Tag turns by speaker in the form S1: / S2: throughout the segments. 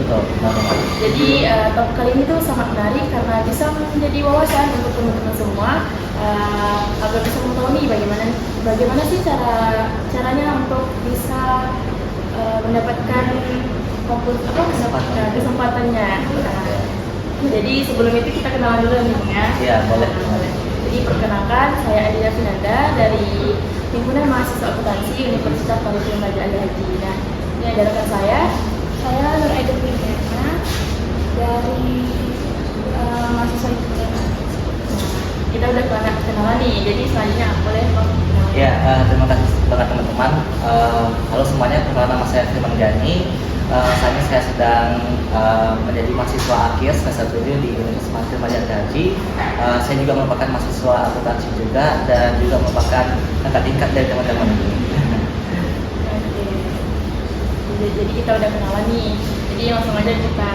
S1: betul. Benar.
S2: Jadi topik kali ini tuh sangat menarik karena bisa menjadi wawasan untuk teman-teman semua agar bisa mengetahui bagaimana sih caranya untuk bisa mendapatkan kesempatannya. Jadi sebelum itu kita kenalan dulu nih ya.
S1: Iya, boleh.
S2: Jadi perkenalkan, saya Adila Finanda dari Himpunan Mahasiswa Akuntansi Universitas Palembang Raja Ali Haji. Nah, ini ada rekan saya
S3: Nur Aida Piliana dari mahasiswa Himpunan.
S2: Kita udah banyak kenalan nih, jadi selanjutnya boleh Bang?
S1: Ya, terima kasih banget teman-teman. Halo semuanya, perkenalkan nama saya Firman Jani. Saat ini saya sedang menjadi mahasiswa akhir semester 7 di Universitas Palembang Raja Ali Haji. Saya juga merupakan mahasiswa akuntansi juga dan juga merupakan kakak tingkat dari teman-teman ini.
S2: Oke. Jadi kita udah kenalan nih, jadi langsung aja kita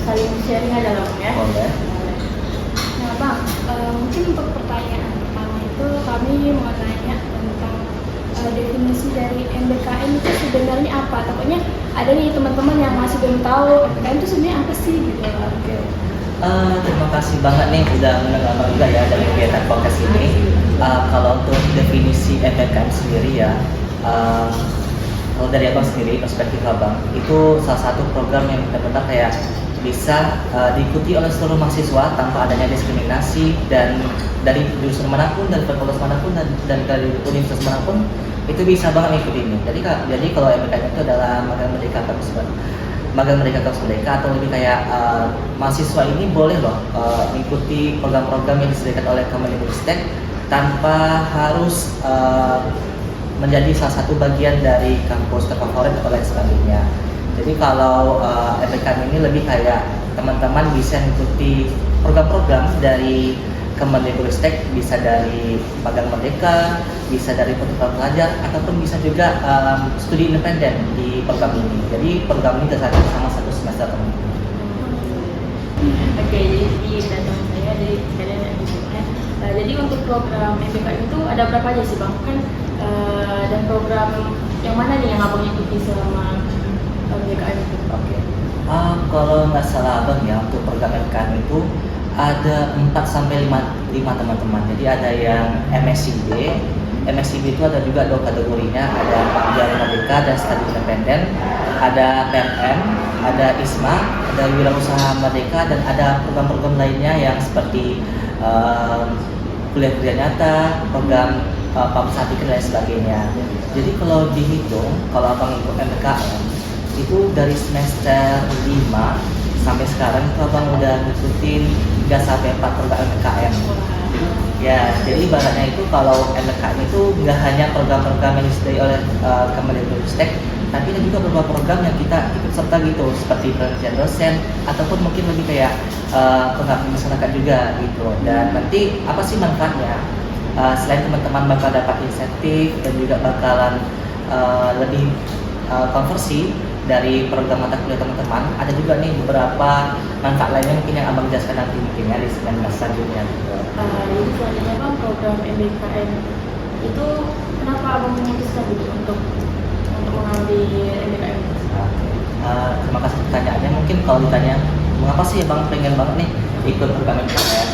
S2: saling sharing aja lah Bang ya.
S1: Boleh.
S3: Nah Bang, mungkin untuk pertanyaan pertama itu kami mau nanya tentang definisi dari MBKM itu sebenarnya apa? Takutnya ada nih teman-teman yang masih belum tahu MBKM itu sebenarnya apa sih gitu. Oke.
S1: Terima kasih banget nih udah mendengar juga ya dari kegiatan podcast ini. Kalau untuk definisi MBKM sendiri ya, kalau dari abang sendiri perspektif abang itu salah satu program yang benar-benar kayak bisa diikuti oleh seluruh mahasiswa tanpa adanya diskriminasi dan dari jurusan manapun dan fakultas manapun dan dari universitas manapun itu bisa banget mengikuti ini. Jadi kalau MBKM itu adalah magang merdeka kampus merdeka atau lebih kayak mahasiswa ini boleh loh mengikuti program-program yang disediakan oleh Kemendikbudristek tanpa harus menjadi salah satu bagian dari kampus terfavorit atau lain sebagainya. Jadi kalau MBKM ini lebih kayak teman-teman bisa mengikuti program-program dari Kemendikbudristek, bisa dari magang merdeka, bisa dari pertukaran pelajar, ataupun bisa juga studi independen di program ini. Jadi program ini tersaji sama satu semester teman-teman.
S2: Oke, jadi teman saya dari sekalian yang disebutnya. Jadi untuk program MBKM itu ada berapa aja sih Bang? Kan dan program yang mana nih yang abang ikuti selama MBKM itu?
S1: Oke. Kalau nggak salah abang ya untuk program MBKM itu ada 4 sampai 5 teman-teman. Jadi ada yang MSIB. MSIB itu ada juga 2 kategorinya, ada Pelajar Merdeka dan Studi Independen, ada PMM, ada ISMA, ada Wirausaha Merdeka, dan ada program-program lainnya yang seperti kuliah kerja nyata, program pamsatikan dan lain sebagainya. Jadi kalau dihitung, kalau abang ikut MBKM itu dari semester 5 sampai sekarang itu abang udah ngikutin 3 sampai 4 program MBKM. Ya, jadi ibaratnya itu kalau MBKM itu nggak hanya program-program yang disediakan oleh Kemendikbudristek, tapi ada juga beberapa program yang kita ikut serta gitu, seperti penelitian dosen ataupun mungkin lebih kayak pengabdian masyarakat juga gitu. Dan nanti apa sih manfaatnya? Selain teman-teman bakal dapat insentif dan juga bakalan lebih konversi dari program mata kuliah teman-teman, ada juga nih beberapa manfaat lainnya mungkin yang abang jelaskan nanti mungkin ya di segmen selanjutnya gitu.
S2: Jadi selanjutnya Bang, program MBKM itu kenapa abang memutuskan gitu untuk mengambil MBKM?
S1: Terima kasih pertanyaannya. Mungkin kalau ditanya mengapa sih abang pengen banget nih ikut program MBKM?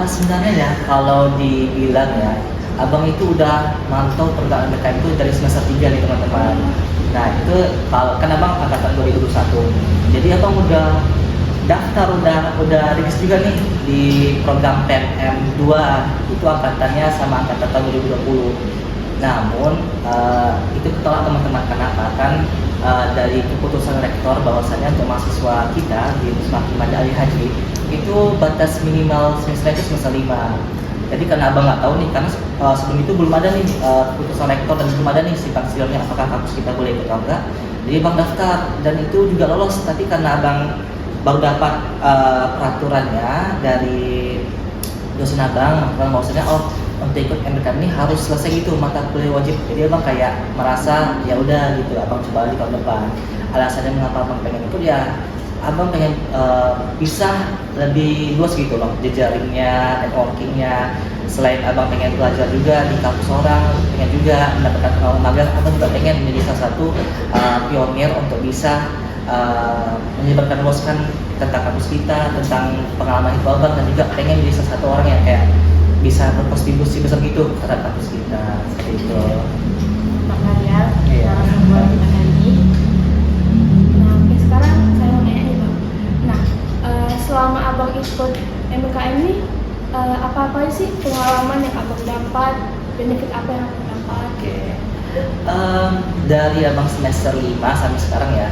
S1: Sebenarnya ya kalau dibilang ya, abang itu udah mantau program MBKM itu dari semester 3 nih teman-teman. Nah itu kalau kan abang angkatan 2021, jadi abang udah daftar, udah rilis juga nih di program PMM 2 itu angkatannya sama angkatan tahun 2020. Namun itu ketolak teman-teman. Kenapa? Kan dari keputusan rektor bahwasanya untuk mahasiswa kita di Universitas Raja Ali Haji itu batas minimal semester itu semester 5. Jadi karena abang nggak tahu nih, karena sebelum itu belum ada nih keputusan rektor dan belum ada nih simpang siurnya apakah kampus kita boleh ikut atau enggak. Jadi abang daftar dan itu juga lolos, tapi karena abang baru dapat peraturannya dari dosen abang, bahwasanya untuk ikut MBKM ini harus selesai gitu mata kuliah wajib. Jadi abang kayak merasa ya udah gitu, abang coba di tahun depan. Alasannya mengapa abang pengen ikut ya, abang pengen bisa lebih luas gitu loh jejaringnya, networkingnya. Selain abang pengen belajar juga di kampus orang, pengen juga mendapatkan pengalaman magang, abang juga pengen menjadi salah satu pionir untuk bisa menyebarkan luaskan tentang kampus kita, tentang pengalaman itu abang, dan juga pengen jadi salah satu orang yang kayak bisa berkontribusi besar gitu terhadap kampus kita seperti itu.
S2: Pak Maria,
S1: Iya.
S2: dalam membuat kita kali ini.
S3: Nah, oke, sekarang saya mau nanya nih Bang. Nah, selama Abang ikut MBKM ini, apa-apa sih pengalaman yang Abang dapat, benefit apa yang Abang dapat?
S1: Oke. Dari abang semester 5 sampai sekarang ya,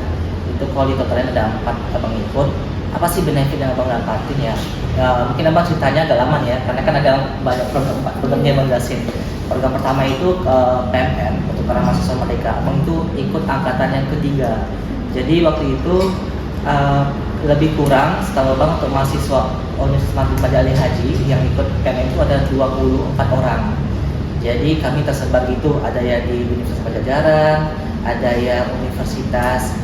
S1: itu kalau di totalnya ada 4 abang ikut. Apa sih benefit yang abang dapatin ya? Mungkin abang ceritanya agak lama ya, karena kan ada banyak programnya abang jelasin. Program pertama itu PMN untuk para mahasiswa merdeka. Abang itu ikut angkatan yang ketiga. Jadi waktu itu lebih kurang setahu abang untuk mahasiswa Universitas Madrid Pada Ali Haji yang ikut PMN itu ada 24 orang. Jadi kami tersebar gitu, ada yang di Universitas Pajajaran, ada yang Universitas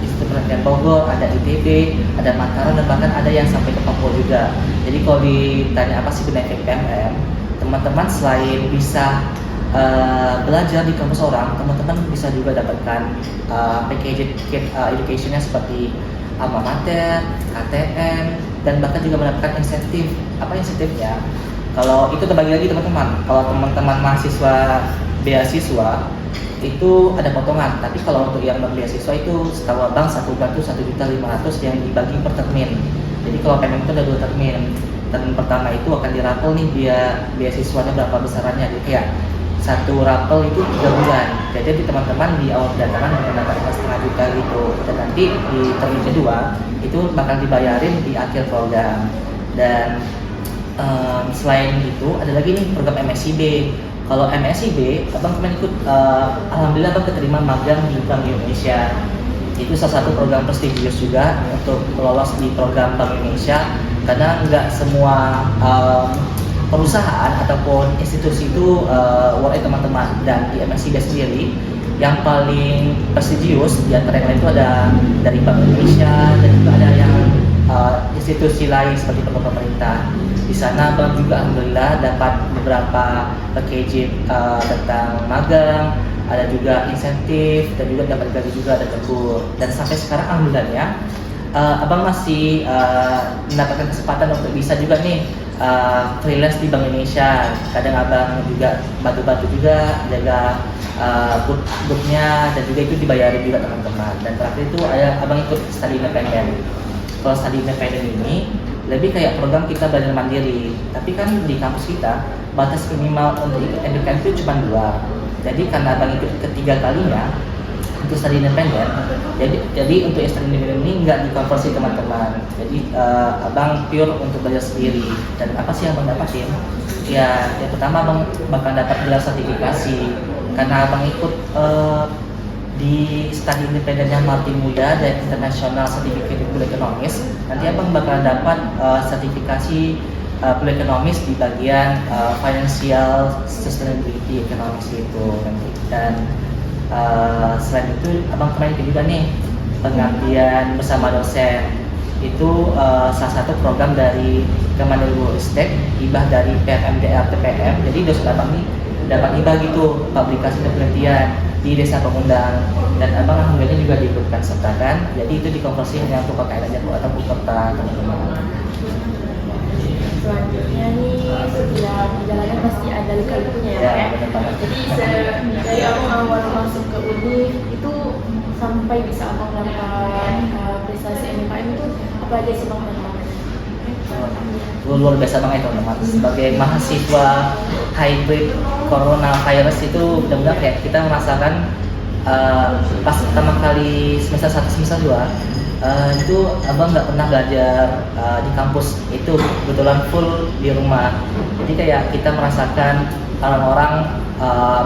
S1: Institut Penelitian Bogor, ada ITB, ada Mataram, dan bahkan ada yang sampai ke Papua juga. Jadi kalau ditanya apa sih benefit PMM, teman-teman selain bisa belajar di kampus orang, teman-teman bisa juga dapatkan package educationnya seperti alma mater, KTM, dan bahkan juga mendapatkan insentif. Apa insentifnya? Kalau itu terbagi lagi teman-teman. Kalau teman-teman mahasiswa beasiswa itu ada potongan. Tapi kalau untuk yang non beasiswa itu setahu abang 1 bulan itu 1.500.000 yang dibagi per termin. Jadi kalau PMM itu ada 2 termin. Termin pertama itu akan dirapel nih dia beasiswanya berapa besarannya. Jadi kayak 1 rapel itu 3 bulan. Jadi teman-teman di awal kedatangan mendapatkan 1,5 juta gitu. Dan nanti di termin kedua itu bakal dibayarin di akhir program. Dan selain itu ada lagi nih program MSIB. Kalau MSIB, abang kemarin ikut, alhamdulillah abang keterima magang di Bank Indonesia. Itu salah satu program prestigious juga untuk lolos di program Bank Indonesia, karena nggak semua perusahaan ataupun institusi itu worth it teman-teman. Dan di MSIB sendiri yang paling prestigious di antara yang lain itu ada dari Bank Indonesia, dan juga ada yang institusi lain seperti pemerintah. Di sana abang juga alhamdulillah dapat beberapa package tentang magang, ada juga insentif, dan juga dapat gaji juga, ada tegur. Dan sampai sekarang alhamdulillahnya abang masih mendapatkan kesempatan untuk bisa juga nih freelance di Bank Indonesia. Kadang abang juga bantu-bantu juga jaga booknya, dan juga itu dibayarin juga teman-teman. Dan terakhir itu abang ikut study independent. Kalau study independent ini lebih kayak program kita belajar mandiri, tapi kan di kampus kita batas minimal untuk ikut MBKM itu cuma 2. Jadi karena abang ikut ketiga kalinya untuk study independent, jadi untuk study independent ini nggak dikonversi teman-teman. Jadi abang pure untuk belajar sendiri. Dan apa sih yang abang dapatin? Ya, yang pertama abang bakal dapat gelar sertifikasi karena abang ikut di studi independennya Marti Muda dan International Certificate in Full Economics. Nanti abang bakal dapat sertifikasi full economics di bagian financial sustainability economics itu nanti. Dan selain itu abang kemarin juga nih pengabdian bersama dosen. Itu salah satu program dari Kemendikbudristek, hibah dari PMMDR TPM. Jadi dosen abang nih dapat hibah gitu publikasi dan penelitian di desa pengundang, dan abang alhamdulillah juga diikutkan sertakan. Jadi itu dikonversi hanya untuk KKN aja atau peserta teman-teman.
S2: Selanjutnya nih, setiap perjalanan pasti ada lika-likunya ya,
S1: Ya,
S2: Pak.
S1: benar banget.
S2: Jadi dari abang awal masuk ke uni itu sampai bisa abang dapat prestasi MBKM itu apa aja sih bang?
S1: Luar biasa banget teman-teman. Sebagai mahasiswa hybrid coronavirus itu benar-benar kayak kita merasakan pas pertama kali semester 1 semester 2 itu abang nggak pernah belajar di kampus, itu kebetulan full di rumah. Jadi kayak kita merasakan orang-orang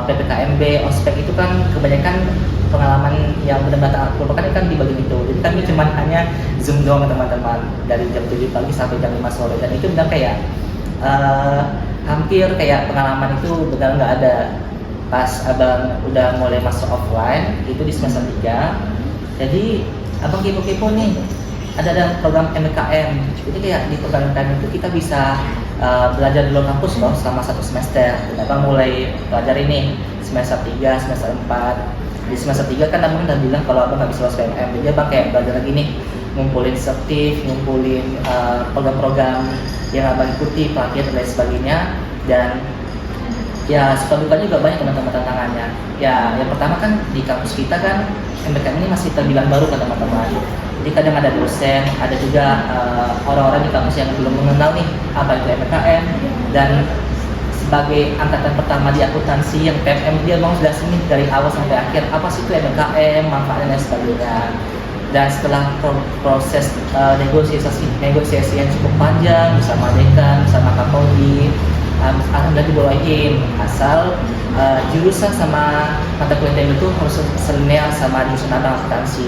S1: PPKMB, ospek itu kan kebanyakan pengalaman yang benar-benar aku lupakan kan di bagian itu. Jadi kami cuma hanya zoom doang teman-teman dari jam 7 pagi sampai jam 5 sore, dan itu benar kayak hampir kayak pengalaman itu benar nggak ada. Pas abang udah mulai masuk offline itu di semester 3, jadi abang kepo-kepo nih ada program MBKM. Jadi kayak di program MBKM itu kita bisa belajar di luar kampus loh selama 1 semester. Dan abang mulai belajar ini semester 3, semester 4. Di semester 3 kan abang udah bilang kalau abang nggak bisa lolos PMM, jadi abang kayak belajar lagi nih, ngumpulin sertif, ngumpulin program-program yang abang ikuti, pelatihan dan lain sebagainya. Dan ya suka duka juga banyak teman-teman tantangannya. Ya yang pertama kan di kampus kita kan MBKM ini masih terbilang baru kan teman-teman. Jadi kadang ada dosen, ada juga orang-orang di kampus yang belum mengenal nih apa itu MBKM. Dan sebagai angkatan pertama di akuntansi yang PMM, dia bang sudah sini dari awal sampai akhir apa sih itu MBKM, manfaatnya dan sebagainya. Dan setelah proses negosiasi yang cukup panjang bersama dekan, bersama Kapolri, alhamdulillah dibolehin asal jurusan sama mata kuliah itu harus senil sama jurusan abang akuntansi.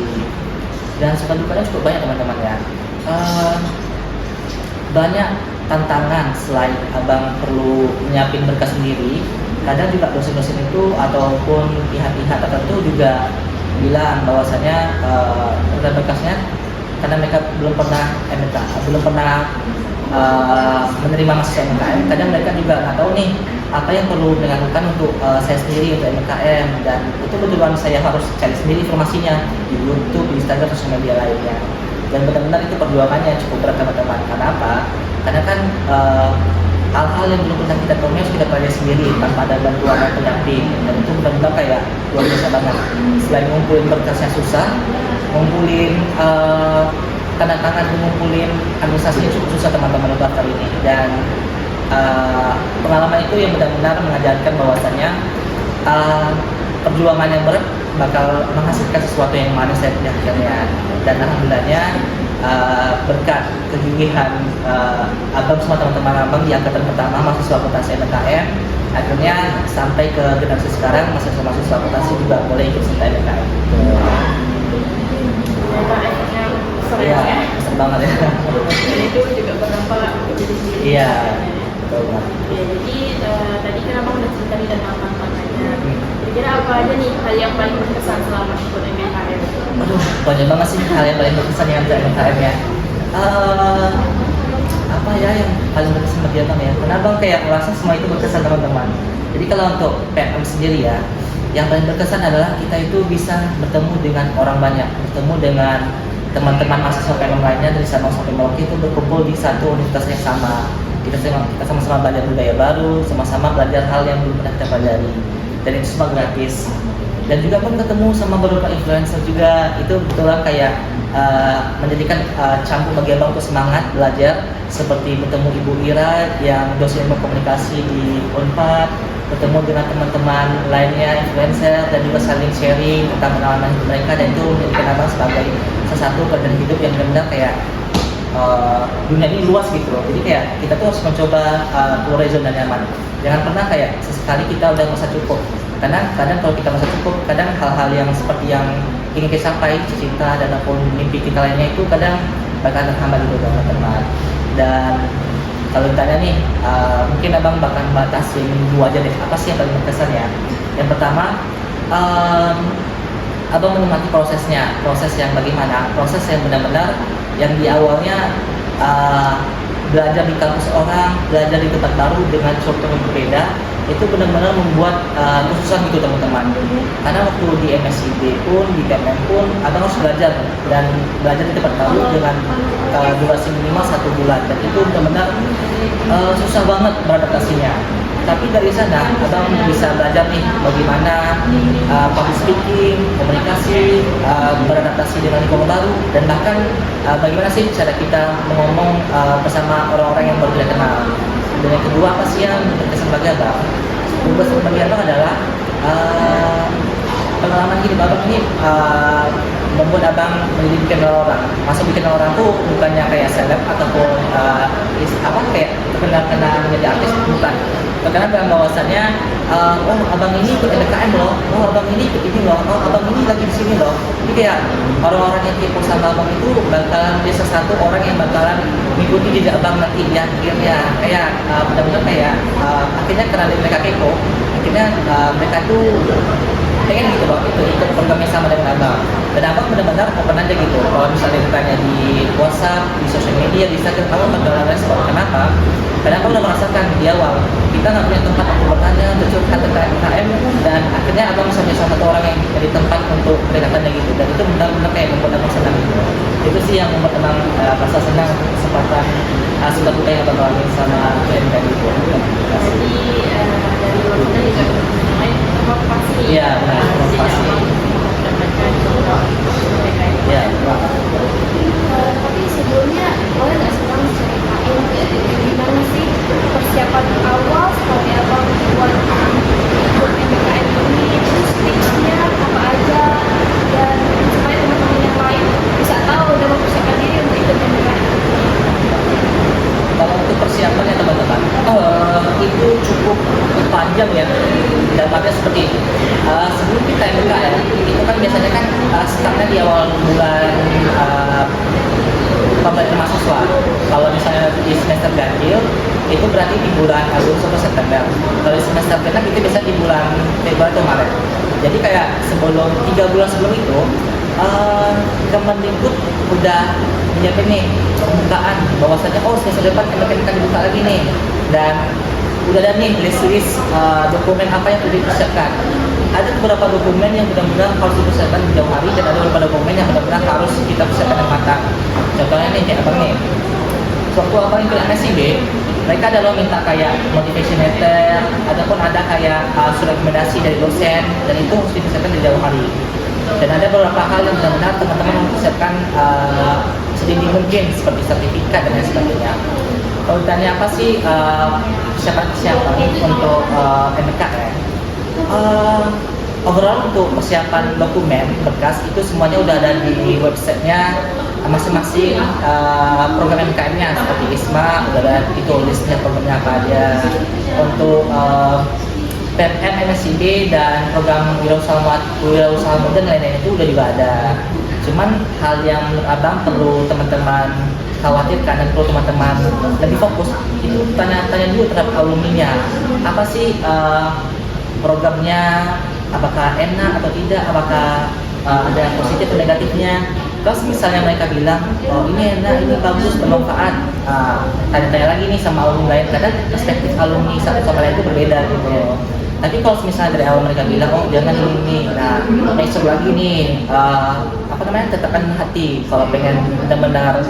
S1: Dan suka dukanya cukup banyak teman-teman ya. Banyak tantangan selain abang perlu nyiapin berkas sendiri. Kadang juga dosen-dosen itu ataupun pihak-pihak tertentu juga bilang bahwasanya berkas-berkasnya karena mereka belum pernah belum pernah menerima mahasiswa MKM, kadang mereka juga nggak tahu nih apa yang perlu dilakukan untuk saya sendiri untuk MKM. Dan itu betulan saya harus cari sendiri informasinya di YouTube, di Instagram, sosial media lainnya. Dan benar-benar itu perjuangannya cukup berat teman-teman. Karena apa? Karena kan hal-hal yang belum pernah kita tahu harus kita pelajari sendiri tanpa ada bantuan atau pendamping. Dan itu benar-benar kayak luar biasa banget. Selain ngumpulin berkasnya susah, ngumpulin tanda tangan, mengumpulin administrasinya cukup susah teman-teman untuk daftar ini. Dan pengalaman itu yang benar-benar mengajarkan bahwasannya perjuangan yang berat bakal menghasilkan sesuatu yang manis dan akhirnya. Dan alhamdulillahnya berkat kegigihan abang semua teman-teman abang di angkatan pertama mahasiswa akuntansi MKM, akhirnya sampai ke generasi sekarang mahasiswa akuntansi juga boleh ikut serta MKM. Iya, besar banget ya.
S2: Dan itu juga berdampak untuk diri sendiri.
S1: Iya, betul banget.
S2: Ya, jadi tadi kan abang udah cerita nih tentang tantangannya. Kira-kira apa aja nih hal yang paling berkesan selama ikut MBKM?
S1: Aduh, banyak banget sih hal yang paling berkesan yang ada MKM ya. Apa ya yang paling berkesan bagi abang ya? Karena abang kayak merasa semua itu berkesan teman-teman. Jadi kalau untuk PMM sendiri ya, yang paling berkesan adalah kita itu bisa bertemu dengan orang banyak, bertemu dengan teman-teman mahasiswa PMM lainnya dari Sabang sampai Merauke itu berkumpul di satu universitas yang sama. Kita sama-sama belajar budaya baru, sama-sama belajar hal yang belum pernah kita pelajari. Dan itu semua gratis. Dan juga pun ketemu sama beberapa influencer juga, itu betulan kayak menjadikan cambuk bagi abang untuk semangat belajar. Seperti bertemu Ibu Ira yang dosen komunikasi di Unpad, bertemu dengan teman-teman lainnya influencer, dan juga saling sharing tentang pengalaman hidup mereka. Dan itu menjadikan abang sebagai salah satu bagian hidup yang benar-benar kayak dunia ini luas gitu loh. Jadi kayak kita tuh harus mencoba keluar dari zona nyaman. Jangan pernah kayak sesekali kita udah merasa cukup. Kadang kalau kita merasa cukup, kadang hal-hal yang seperti yang ingin kita capai, cita dan apapun mimpi kita lainnya itu kadang bakal terhambat gitu teman-teman. Dan kalau ditanya nih, mungkin abang bakal batasin dua aja deh. Apa sih yang paling berkesan ya? Yang pertama, abang menikmati prosesnya. Proses yang bagaimana? Proses yang benar-benar yang di awalnya belajar di kampus orang, belajar di tempat baru dengan struktur yang berbeda, itu benar-benar membuat kesusahan gitu teman-teman. Karena waktu di MSIB pun, di PMM pun, abang harus belajar dan belajar di tempat baru dengan durasi minimal 1 bulan. Dan itu benar-benar susah banget beradaptasinya. Tapi dari sana abang bisa belajar nih bagaimana public speaking, komunikasi, beradaptasi dengan lingkungan baru, dan bahkan bagaimana sih cara kita ngomong bersama orang-orang yang baru kita kenal. Dan yang kedua, apa sih yang berkesan bagi abang? Berkesan bagi abang adalah pengalaman hidup abang ini membuat abang menjadi bikin orang. Masuk bikin orang tuh bukannya kayak seleb ataupun kayak terkenal menjadi artis, bukan. Karena dalam bahwasannya, oh abang ini ikut MBKM loh, oh abang ini ikut ini loh, oh abang ini lagi di sini loh. Jadi kayak orang-orang yang kepo sama abang itu bakalan jadi satu orang yang bakalan mengikuti jejak abang nanti di akhirnya. Kayak benar-benar kayak akhirnya karena mereka kepo, akhirnya mereka tuh pengen gitu loh ikut program yang sama dengan abang. Dan abang benar-benar open aja gitu. Kalau misalnya ditanya di WhatsApp, di sosial media, di Instagram, abang bakal respon. Kenapa? Karena abang udah merasakan di awal kita nggak punya tempat untuk bertanya, untuk curhat tentang UKM, dan akhirnya abang bisa menjadi salah satu orang yang jadi tempat untuk pendekatannya gitu. Dan itu benar-benar kayak membuat abang senang gitu. Itu sih yang membuat abang merasa senang kesempatan sudah kita yang abang alami sama UMK gitu.
S2: Jadi dari luar sana juga yang lain termotivasi.
S1: Iya, benar, termotivasi.
S2: Mendapatkan contoh mereka ini.
S1: Iya.
S3: Tapi sebelumnya boleh nggak sih Bang ceritain gimana sih persiapan awal seperti apa buat ikut MBKM ini, terus tipsnya apa aja, dan supaya teman-teman yang lain bisa tahu dan mempersiapkan diri untuk ikut MBKM.
S1: Kalau untuk persiapannya teman-teman, itu cukup panjang ya. Dampaknya seperti ini. Sebelum kita MBKM, itu kan biasanya kan startnya di awal bulan pembelajaran mahasiswa. Kalau misalnya di semester ganjil, itu berarti di bulan Agustus sampai September. Kalau di semester genap itu biasanya di bulan Februari atau Maret. Jadi kayak sebelum 3 bulan sebelum itu, Kemendikbud udah menyiapin nih pembukaan bahwasanya semester depan akan dibuka lagi nih, dan udah ada nih list dokumen apa yang perlu dipersiapkan. Ada beberapa dokumen yang benar-benar harus dipersiapkan di jauh hari, dan ada beberapa dokumen yang benar-benar harus kita persiapkan dengan matang. Contohnya nih kayak abang nih, waktu abang ikut MSIB, mereka ada lo minta kayak motivation letter, ataupun ada kayak surat rekomendasi dari dosen, dan itu harus dipersiapkan di jauh hari. Dan ada beberapa hal yang benar-benar teman-teman mempersiapkan sedini mungkin, seperti sertifikat dan lain sebagainya. Kalau ditanya apa sih persiapan untuk MBKM, overall untuk persiapan dokumen berkas itu semuanya udah ada di websitenya masing-masing program MBKM-nya, seperti ISMA udah ada itu listnya programnya apa aja. Untuk PMM, MSIB, dan program wirausaha muda lain-lain itu udah juga ada. Cuman hal yang menurut abang perlu teman-teman khawatirkan dan perlu teman-teman lebih fokus itu tanya-tanya dulu terhadap alumninya, apa sih programnya, apakah enak atau tidak, apakah ada positif atau negatifnya. Kalau misalnya mereka bilang, oh ini enak, ini bagus, bermanfaat, tanya-tanya lagi nih sama alumni lain. Kadang perspektif alumni satu sama lain itu berbeda gitu. Tapi kalau misalnya dari awal mereka bilang, oh jangan ini, nah besok lagi nih, tetapkan hati. Kalau pengen benar-benar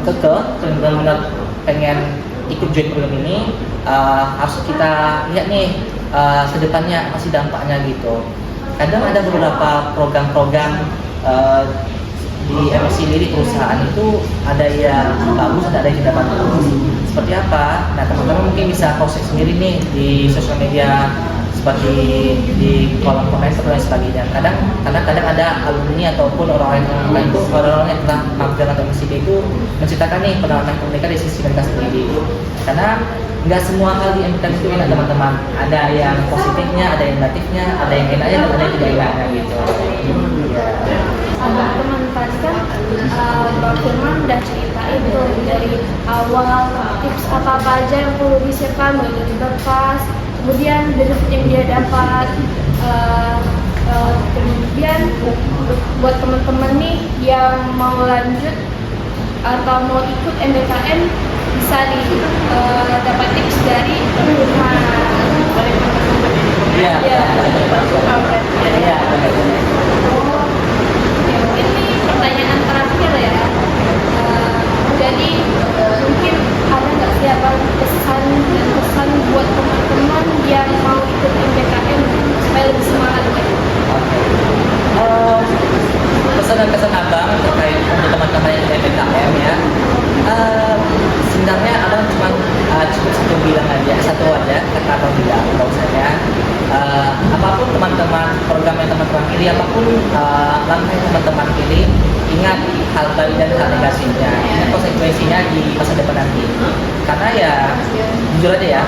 S1: kekeh, benar-benar pengen ikut join program ini, harus kita lihat nih kedepannya apa sih dampaknya gitu. Kadang ada beberapa program-program di MSc di perusahaan itu ada yang bagus, ada yang tidak bagus. Seperti apa? Nah teman-teman mungkin bisa proses sendiri nih di sosial media, seperti di kolom komentar dan sebagainya. Kadang ada alumni ataupun orang yang telah magang atau MSc itu menceritakan nih pengalaman mereka di sisi mereka sendiri. Karena nggak semua hal di MBKM itu enak teman-teman. Ada yang positifnya, ada yang negatifnya, ada yang enaknya dan ada yang tidak enaknya gitu.
S3: Teman-teman tadi kan Bang Firman udah ceritain tuh dari awal tips apa aja yang perlu disiapkan, mulai dari berkas, kemudian benefit yang dia dapat, kemudian buat teman-teman nih yang mau lanjut atau mau ikut MBKM bisa dapat tips dari Firman.
S1: Iya.
S3: Mungkin ini pertanyaan terakhir ya. Jadi mungkin ada nggak sih apa pesan dan pesan buat teman-teman yang mau ikut MBKM supaya lebih semangat lagi?
S1: Pesan dan kesan abang terkait untuk teman-teman yang di MBKM ya. Sebenarnya abang cuma cukup satu aja kata abang bilang bahwasanya apapun teman-teman program yang teman-teman pilih, apapun langkah yang teman-teman pilih, ingat hal baik dan hal negatifnya, ingat konsekuensinya di masa depan nanti. Karena ya jujur aja ya,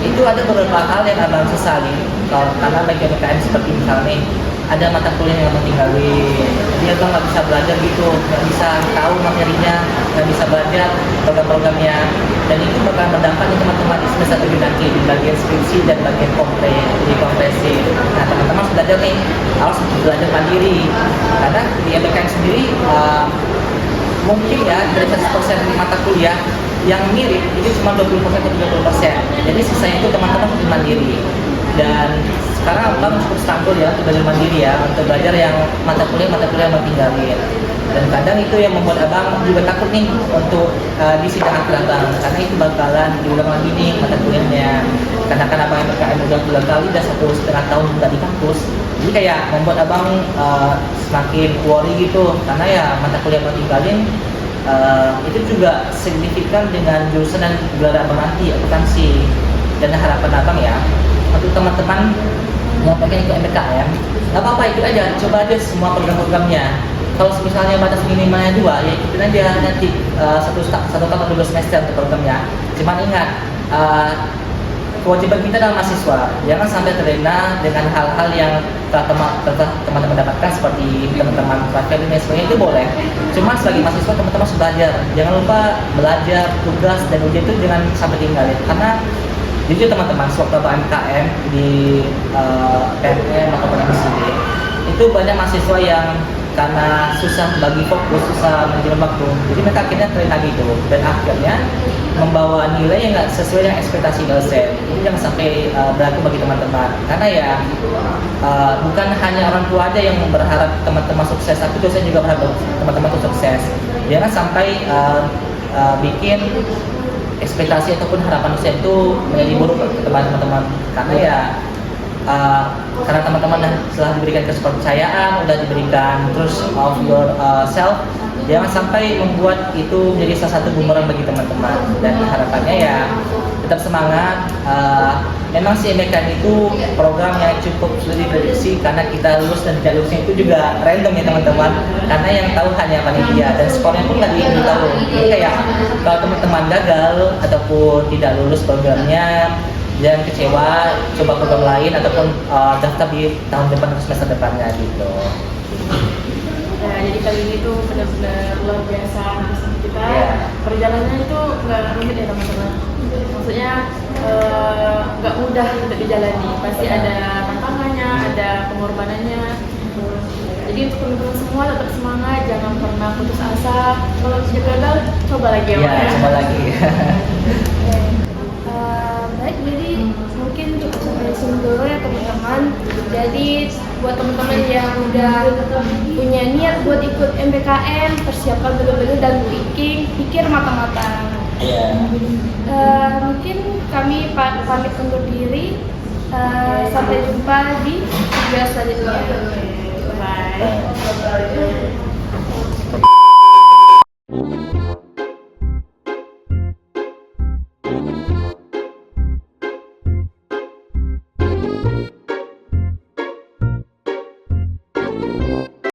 S1: itu ada beberapa hal yang abang sesali karena bagi MBKM, seperti misalnya nih ada mata kuliah yang abang tinggalin, dia abang nggak bisa belajar gitu, nggak bisa tahu materinya, nggak bisa belajar program-programnya, dan itu bakal berdampak nih teman-teman di semester 7 nanti di bagian skripsi dan bagian komprehensif. Nah teman-teman harus belajar nih, harus belajar mandiri, karena di MBKM mungkin ya dari 100% mata kuliah yang mirip itu cuma 20% atau 30%. Jadi sisanya itu teman-teman harus mandiri. Dan sekarang abang cukup stabil ya untuk belajar mandiri ya, untuk belajar yang mata kuliah yang tinggalin. Dan kadang itu yang membuat abang juga takut nih untuk di sidang akhir abang, karena itu bakalan diulang lagi nih mata kuliahnya. Karena kan abang MBKM udah 2 kali dan 1,5 tahun nggak di kampus, jadi kayak membuat abang semakin worry gitu, karena ya mata kuliah abang tinggalin itu juga signifikan dengan jurusan dan gelar abang nanti akuntansi. Dan harapan abang ya untuk teman-teman yang pengen ikut MBKM, nggak apa-apa, ikut aja, coba aja semua program-programnya. Kalau misalnya batas minimalnya 2, ya ikutin aja nanti satu tahun atau 2 semester untuk programnya. Cuman ingat, kewajiban kita dalam mahasiswa, jangan sampai terlena dengan hal-hal yang teman-teman dapatkan seperti teman-teman traveling dan sebagainya, itu boleh. Cuma sebagai mahasiswa teman-teman harus belajar, jangan lupa belajar, tugas dan ujian itu jangan sampai tinggalin. Karena jujur teman-teman, sewaktu MKM di PMM atau PMSD, itu banyak mahasiswa yang karena susah bagi fokus, susah manajemen waktu, jadi mereka akhirnya terlena gitu, dan akhirnya membawa nilai yang nggak sesuai dengan ekspektasi dosen. Itu jangan sampai berlaku bagi teman-teman, karena ya bukan hanya orang tua aja yang berharap teman-teman sukses, tapi dosen juga berharap teman-teman itu sukses. Jangan sampai bikin ekspektasi ataupun harapan dosen itu menjadi buruk ke teman-teman, karena ya karena teman-teman setelah diberikan kepercayaan, udah diberikan trust of yourself, jangan sampai membuat itu menjadi salah satu bumerang bagi teman-teman. Dan harapannya ya tetap semangat. Memang si MBKM itu program yang cukup sulit diprediksi, karena kita lulus dan tidak lulusnya itu juga random ya teman-teman, karena yang tahu hanya panitia dan skornya pun nggak ditahu. Jadi kayak kalau teman-teman gagal ataupun tidak lulus programnya, jangan kecewa, coba program lain ataupun daftar di tahun depan atau semester depannya gitu.
S2: Ya, jadi kali ini tuh benar-benar luar biasa kita. Perjalanan itu nggak rumit ya teman-teman. Maksudnya nggak mudah untuk dijalani. Pasti ada tantangannya, ada pengorbanannya. Jadi untuk teman-teman semua tetap semangat, jangan pernah putus asa. Kalau sudah gagal, coba lagi ya.
S1: Iya, coba lagi.
S3: Baik, jadi mungkin cukup sampai sini dulu ya teman-teman. Jadi buat teman-teman yang udah punya niat buat ikut MBKM, persiapkan betul-betul dan pikir matang-matang. Mungkin kami pamit undur diri. Sampai jumpa di video selanjutnya.
S2: Bye.